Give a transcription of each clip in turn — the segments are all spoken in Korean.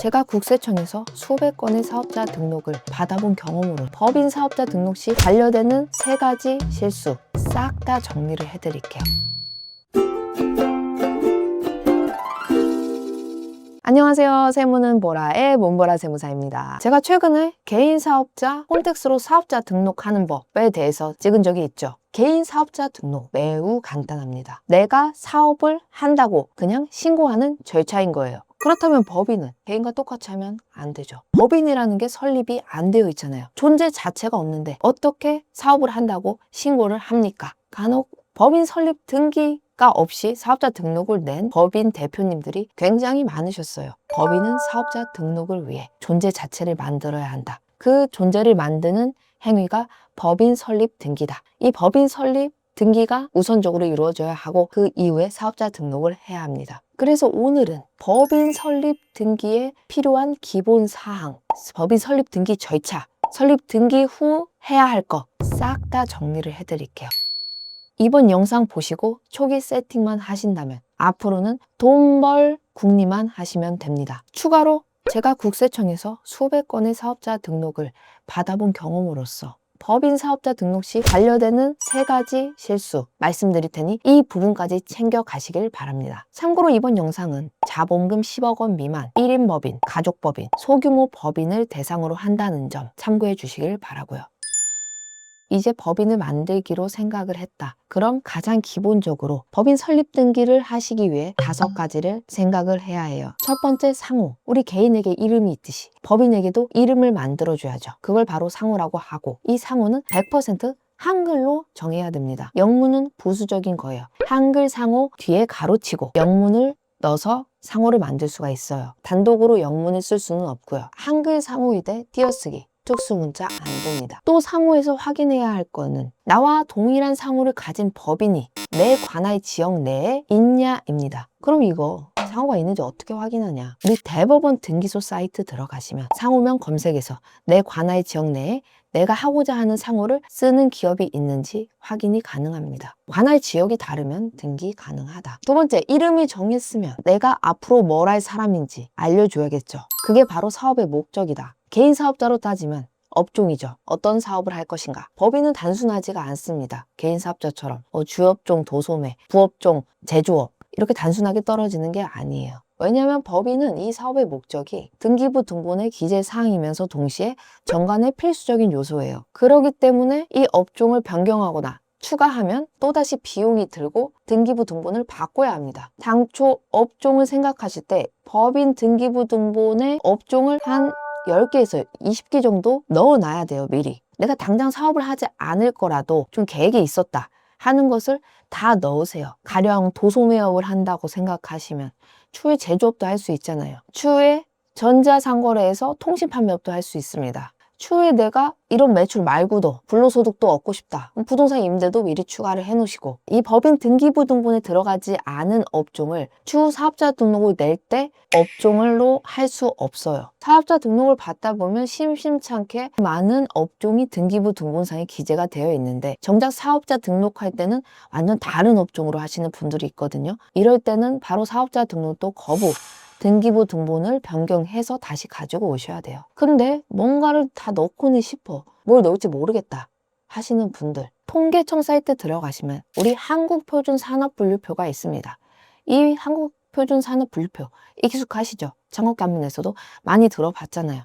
제가 국세청에서 수백 건의 사업자 등록을 받아본 경험으로 법인 사업자 등록 시 반려되는 3가지 실수 싹 다 정리를 해드릴게요. 안녕하세요. 세무는 보라의 몸보라 세무사입니다. 제가 최근에 개인 사업자 홈택스로 사업자 등록하는 법에 대해서 찍은 적이 있죠. 개인 사업자 등록 매우 간단합니다. 내가 사업을 한다고 그냥 신고하는 절차인 거예요. 그렇다면 법인은 개인과 똑같이 하면 안 되죠. 법인이라는 게 설립이 안 되어 있잖아요. 존재 자체가 없는데 어떻게 사업을 한다고 신고를 합니까? 간혹 법인 설립 등기가 없이 사업자 등록을 낸 법인 대표님들이 굉장히 많으셨어요. 법인은 사업자 등록을 위해 존재 자체를 만들어야 한다. 그 존재를 만드는 행위가 법인 설립 등기다. 이 법인 설립 등기가 우선적으로 이루어져야 하고 그 이후에 사업자 등록을 해야 합니다. 그래서 오늘은 법인 설립 등기에 필요한 기본 사항, 법인 설립 등기 절차, 설립 등기 후 해야 할 거 싹 다 정리를 해드릴게요. 이번 영상 보시고 초기 세팅만 하신다면 앞으로는 돈벌 궁리만 하시면 됩니다. 추가로 제가 국세청에서 수백 건의 사업자 등록을 받아본 경험으로서 법인 사업자 등록 시 반려되는 3가지 실수 말씀드릴 테니 이 부분까지 챙겨 가시길 바랍니다. 참고로 이번 영상은 자본금 10억 원 미만 1인 법인, 가족 법인, 소규모 법인을 대상으로 한다는 점 참고해 주시길 바라고요. 이제 법인을 만들기로 생각을 했다. 그럼 가장 기본적으로 법인 설립 등기를 하시기 위해 5가지를 생각을 해야 해요. 첫 번째, 상호. 우리 개인에게 이름이 있듯이 법인에게도 이름을 만들어줘야죠. 그걸 바로 상호라고 하고, 이 상호는 100% 한글로 정해야 됩니다. 영문은 부수적인 거예요. 한글 상호 뒤에 가로치고 영문을 넣어서 상호를 만들 수가 있어요. 단독으로 영문을 쓸 수는 없고요. 한글 상호이대 띄어쓰기, 특수문자 안 됩니다. 또 상호에서 확인해야 할 거는 나와 동일한 상호를 가진 법인이 내 관할 지역 내에 있냐입니다. 그럼 이거 상호가 있는지 어떻게 확인하냐? 우리 대법원 등기소 사이트 들어가시면 상호명 검색해서 내 관할 지역 내에 내가 하고자 하는 상호를 쓰는 기업이 있는지 확인이 가능합니다. 관할 지역이 다르면 등기 가능하다. 두 번째, 이름이 정했으면 내가 앞으로 뭘 할 사람인지 알려줘야겠죠. 그게 바로 사업의 목적이다. 개인 사업자로 따지면 업종이죠. 어떤 사업을 할 것인가. 법인은 단순하지가 않습니다. 개인 사업자처럼 주업종 도소매, 부업종 제조업 이렇게 단순하게 떨어지는 게 아니에요. 왜냐하면 법인은 이 사업의 목적이 등기부 등본의 기재사항이면서 동시에 정관의 필수적인 요소예요. 그렇기 때문에 이 업종을 변경하거나 추가하면 또다시 비용이 들고 등기부 등본을 바꿔야 합니다. 당초 업종을 생각하실 때 법인 등기부 등본에 업종을 한 10개에서 20개 정도 넣어놔야 돼요. 미리. 내가 당장 사업을 하지 않을 거라도 좀 계획이 있었다 하는 것을 다 넣으세요. 가령 도소매업을 한다고 생각하시면 추후에 제조업도 할 수 있잖아요. 추후에 전자상거래에서 통신판매업도 할 수 있습니다. 추후에 내가 이런 매출 말고도 불로소득도 얻고 싶다. 부동산 임대도 미리 추가를 해놓으시고, 이 법인 등기부 등본에 들어가지 않은 업종을 추후 사업자 등록을 낼 때 업종으로 할 수 없어요. 사업자 등록을 받다 보면 심심찮게 많은 업종이 등기부 등본상에 기재가 되어 있는데 정작 사업자 등록할 때는 완전 다른 업종으로 하시는 분들이 있거든요. 이럴 때는 바로 사업자 등록도 거부, 등기부 등본을 변경해서 다시 가지고 오셔야 돼요. 근데 뭔가를 다 넣고는 싶어. 뭘 넣을지 모르겠다 하시는 분들, 통계청 사이트 들어가시면 우리 한국표준산업분류표가 있습니다. 이 한국표준산업분류표 익숙하시죠? 창업가문에서도 많이 들어봤잖아요.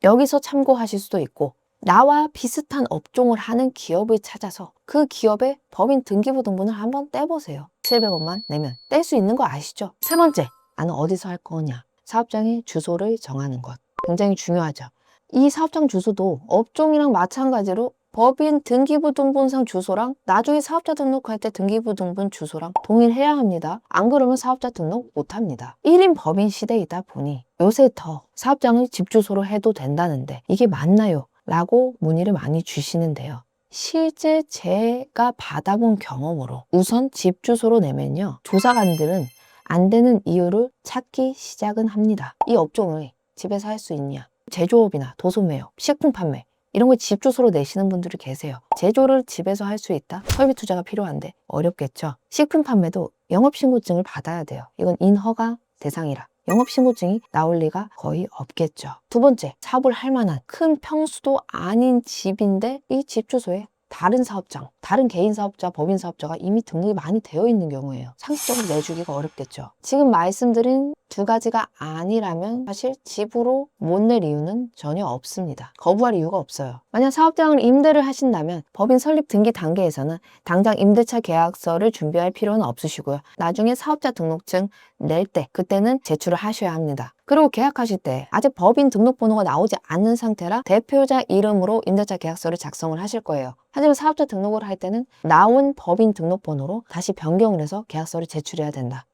여기서 참고하실 수도 있고, 나와 비슷한 업종을 하는 기업을 찾아서 그 기업의 법인 등기부 등본을 한번 떼보세요. 700원만 내면 뗄 수 있는 거 아시죠? 세 번째, 나는 어디서 할 거냐? 사업장의 주소를 정하는 것. 굉장히 중요하죠. 이 사업장 주소도 업종이랑 마찬가지로 법인 등기부 등본상 주소랑 나중에 사업자 등록할 때 등기부 등본 주소랑 동일해야 합니다. 안 그러면 사업자 등록 못 합니다. 1인 법인 시대이다 보니 요새 더 사업장을 집 주소로 해도 된다는데 이게 맞나요? 라고 문의를 많이 주시는데요. 실제 제가 받아본 경험으로 우선 집 주소로 내면요, 조사관들은 안 되는 이유를 찾기 시작은 합니다. 이 업종을 집에서 할 수 있냐? 제조업이나 도소매업, 식품 판매 이런 걸 집 주소로 내시는 분들이 계세요. 제조를 집에서 할 수 있다? 설비 투자가 필요한데 어렵겠죠. 식품 판매도 영업신고증을 받아야 돼요. 이건 인허가 대상이라 영업신고증이 나올 리가 거의 없겠죠. 두 번째, 사업을 할 만한 큰 평수도 아닌 집인데 이 집 주소에 다른 사업장, 다른 개인 사업자, 법인 사업자가 이미 등록이 많이 되어 있는 경우예요. 상식적으로 내주기가 어렵겠죠. 지금 말씀드린 두 가지가 아니라면 사실 집으로 못 낼 이유는 전혀 없습니다. 거부할 이유가 없어요. 만약 사업장을 임대를 하신다면 법인 설립 등기 단계에서는 당장 임대차 계약서를 준비할 필요는 없으시고요. 나중에 사업자 등록증 낼 때 그때는 제출을 하셔야 합니다. 그리고 계약하실 때 아직 법인 등록번호가 나오지 않는 상태라 대표자 이름으로 임대차 계약서를 작성을 하실 거예요. 하지만 사업자 등록을 할 때는 나온 법인 등록번호로 다시 변경을 해서 계약서를 제출해야 된다.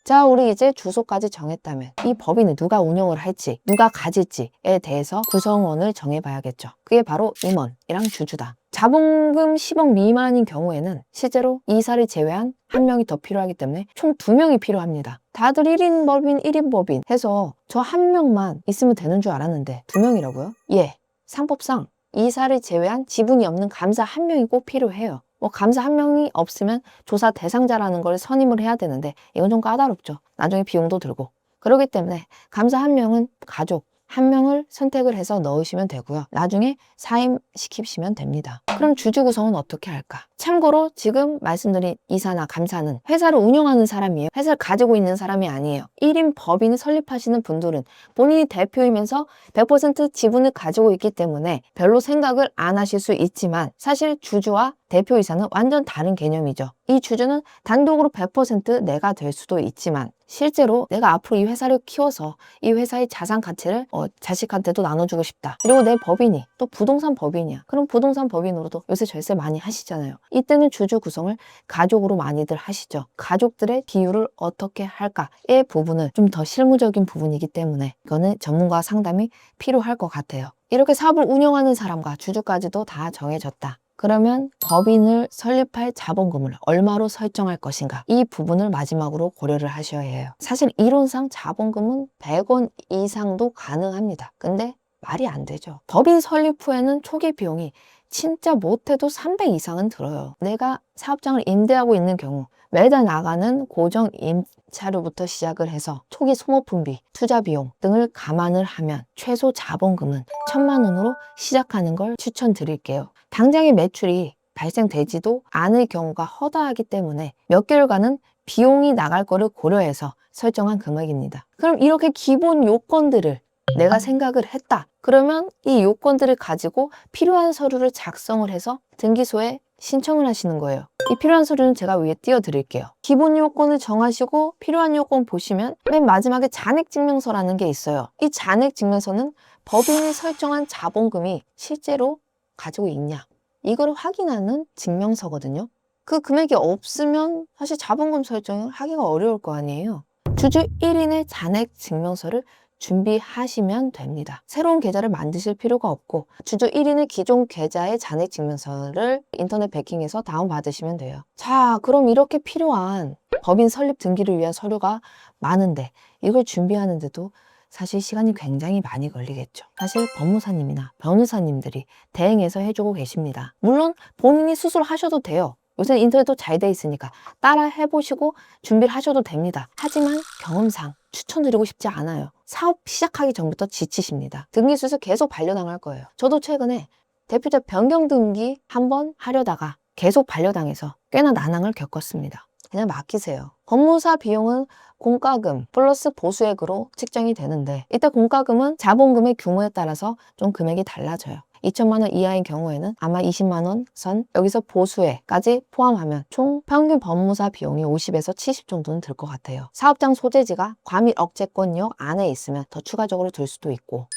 자, 우리 이제 주소까지 정했다면 이 법인을 누가 운영을 할지, 누가 가질지에 대해서 구성원을 정해봐야겠죠. 그게 바로 임원이랑 주주다. 자본금 10억 미만인 경우에는 실제로 이사를 제외한 한 명이 더 필요하기 때문에 총 2명이 필요합니다. 다들 1인 법인, 1인 법인 해서 저 한 명만 있으면 되는 줄 알았는데 2명이라고요? 예, 상법상 이사를 제외한 지분이 없는 감사 한 명이 꼭 필요해요. 감사 한 명이 없으면 조사 대상자라는 걸 선임을 해야 되는데 이건 좀 까다롭죠. 나중에 비용도 들고. 그렇기 때문에 감사 한 명은 가족 한 명을 선택을 해서 넣으시면 되고요. 나중에 사임시키시면 됩니다. 그럼 주주 구성은 어떻게 할까? 참고로 지금 말씀드린 이사나 감사는 회사를 운영하는 사람이에요. 회사를 가지고 있는 사람이 아니에요. 1인 법인을 설립하시는 분들은 본인이 대표이면서 100% 지분을 가지고 있기 때문에 별로 생각을 안 하실 수 있지만 사실 주주와 대표이사는 완전 다른 개념이죠. 이 주주는 단독으로 100% 내가 될 수도 있지만 실제로 내가 앞으로 이 회사를 키워서 이 회사의 자산 가치를 자식한테도 나눠주고 싶다. 그리고 내 법인이 또 부동산 법인이야. 그럼 부동산 법인으로도 요새 절세 많이 하시잖아요. 이때는 주주 구성을 가족으로 많이들 하시죠. 가족들의 비율을 어떻게 할까의 부분은 좀 더 실무적인 부분이기 때문에 이거는 전문가 상담이 필요할 것 같아요. 이렇게 사업을 운영하는 사람과 주주까지도 다 정해졌다. 그러면 법인을 설립할 자본금을 얼마로 설정할 것인가? 이 부분을 마지막으로 고려를 하셔야 해요. 사실 이론상 자본금은 100원 이상도 가능합니다. 근데 말이 안 되죠. 법인 설립 후에는 초기 비용이 진짜 못해도 300 이상은 들어요. 내가 사업장을 임대하고 있는 경우 매달 나가는 고정 임차료부터 시작을 해서 초기 소모품비, 투자 비용 등을 감안을 하면 최소 자본금은 1,000만 원으로 시작하는 걸 추천드릴게요. 당장의 매출이 발생되지도 않을 경우가 허다하기 때문에 몇 개월간은 비용이 나갈 거를 고려해서 설정한 금액입니다. 그럼 이렇게 기본 요건들을 내가 생각을 했다. 그러면 이 요건들을 가지고 필요한 서류를 작성을 해서 등기소에 신청을 하시는 거예요. 이 필요한 서류는 제가 위에 띄워드릴게요. 기본 요건을 정하시고 필요한 요건 보시면 맨 마지막에 잔액증명서라는 게 있어요. 이 잔액증명서는 법인이 설정한 자본금이 실제로 가지고 있냐 이걸 확인하는 증명서거든요. 그 금액이 없으면 사실 자본금 설정을 하기가 어려울 거 아니에요. 주주 1인의 잔액 증명서를 준비하시면 됩니다. 새로운 계좌를 만드실 필요가 없고 주주 1인의 기존 계좌의 잔액 증명서를 인터넷 베킹에서 다운받으시면 돼요. 자, 그럼 이렇게 필요한 법인 설립 등기를 위한 서류가 많은데 이걸 준비하는데도 사실 시간이 굉장히 많이 걸리겠죠. 사실 법무사님이나 변호사님들이 대행해서 해주고 계십니다. 물론 본인이 스스로 하셔도 돼요. 요새 인터넷도 잘 돼 있으니까 따라 해보시고 준비를 하셔도 됩니다. 하지만 경험상 추천드리고 싶지 않아요. 사업 시작하기 전부터 지치십니다. 등기소에서 계속 반려당할 거예요. 저도 최근에 대표자 변경 등기 한번 하려다가 계속 반려당해서 꽤나 난항을 겪었습니다. 그냥 맡기세요. 법무사 비용은 공과금 플러스 보수액으로 측정이 되는데 이때 공과금은 자본금의 규모에 따라서 좀 금액이 달라져요. 2천만 원 이하인 경우에는 아마 20만 원 선, 여기서 보수액까지 포함하면 총 평균 법무사 비용이 50에서 70 정도는 들 것 같아요. 사업장 소재지가 과밀 억제권역 안에 있으면 더 추가적으로 들 수도 있고.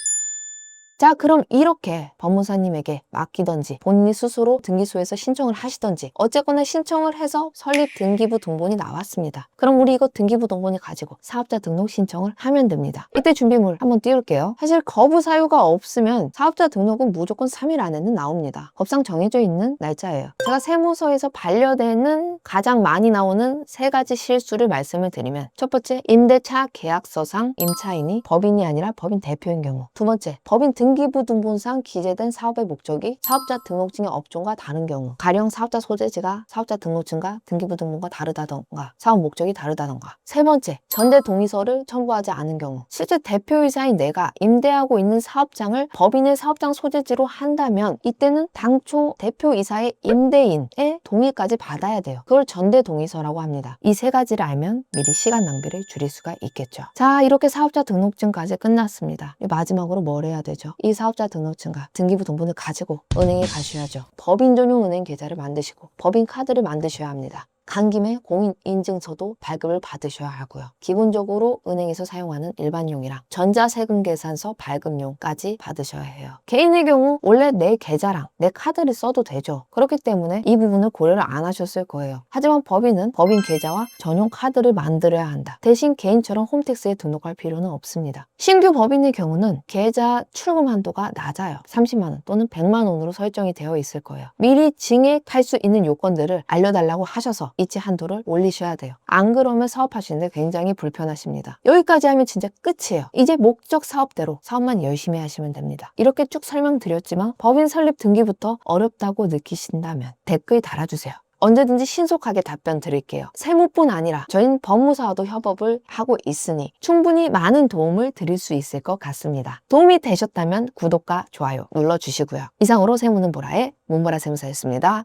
자, 그럼 이렇게 법무사님에게 맡기던지 본인이 스스로 등기소에서 신청을 하시던지 어쨌거나 신청을 해서 설립 등기부 등본이 나왔습니다. 그럼 우리 이거 등기부 등본을 가지고 사업자 등록 신청을 하면 됩니다. 이때 준비물 한번 띄울게요. 사실 거부 사유가 없으면 사업자 등록은 무조건 3일 안에는 나옵니다. 법상 정해져 있는 날짜예요. 제가 세무서에서 반려되는 가장 많이 나오는 3가지 실수를 말씀을 드리면 첫 번째, 임대차 계약서상 임차인이 법인이 아니라 법인 대표인 경우. 두 번째, 법인 등기 등기부등본상 기재된 사업의 목적이 사업자 등록증의 업종과 다른 경우, 가령 사업자 소재지가 사업자 등록증과 등기부등본과 다르다던가 사업 목적이 다르다던가. 세 번째, 전대 동의서를 첨부하지 않은 경우, 실제 대표이사인 내가 임대하고 있는 사업장을 법인의 사업장 소재지로 한다면 이때는 당초 대표이사의 임대인의 동의까지 받아야 돼요. 그걸 전대 동의서라고 합니다. 이 세 가지를 알면 미리 시간 낭비를 줄일 수가 있겠죠. 자, 이렇게 사업자 등록증까지 끝났습니다. 마지막으로 뭘 해야 되죠? 이 사업자 등록증과 등기부등본을 가지고 은행에 가셔야죠. 법인 전용 은행 계좌를 만드시고 법인 카드를 만드셔야 합니다. 간 김에 공인인증서도 발급을 받으셔야 하고요. 기본적으로 은행에서 사용하는 일반용이랑 전자세금계산서 발급용까지 받으셔야 해요. 개인의 경우 원래 내 계좌랑 내 카드를 써도 되죠. 그렇기 때문에 이 부분을 고려를 안 하셨을 거예요. 하지만 법인은 법인 계좌와 전용 카드를 만들어야 한다. 대신 개인처럼 홈택스에 등록할 필요는 없습니다. 신규 법인의 경우는 계좌 출금 한도가 낮아요. 30만 원 또는 100만 원으로 설정이 되어 있을 거예요. 미리 증액할 수 있는 요건들을 알려달라고 하셔서 이체 한도를 올리셔야 돼요. 안 그러면 사업하시는데 굉장히 불편하십니다. 여기까지 하면 진짜 끝이에요. 이제 목적 사업대로 사업만 열심히 하시면 됩니다. 이렇게 쭉 설명드렸지만 법인 설립 등기부터 어렵다고 느끼신다면 댓글 달아주세요. 언제든지 신속하게 답변 드릴게요. 세무뿐 아니라 저희는 법무사와도 협업을 하고 있으니 충분히 많은 도움을 드릴 수 있을 것 같습니다. 도움이 되셨다면 구독과 좋아요 눌러주시고요. 이상으로 세무는 보라의 문보라 세무사였습니다.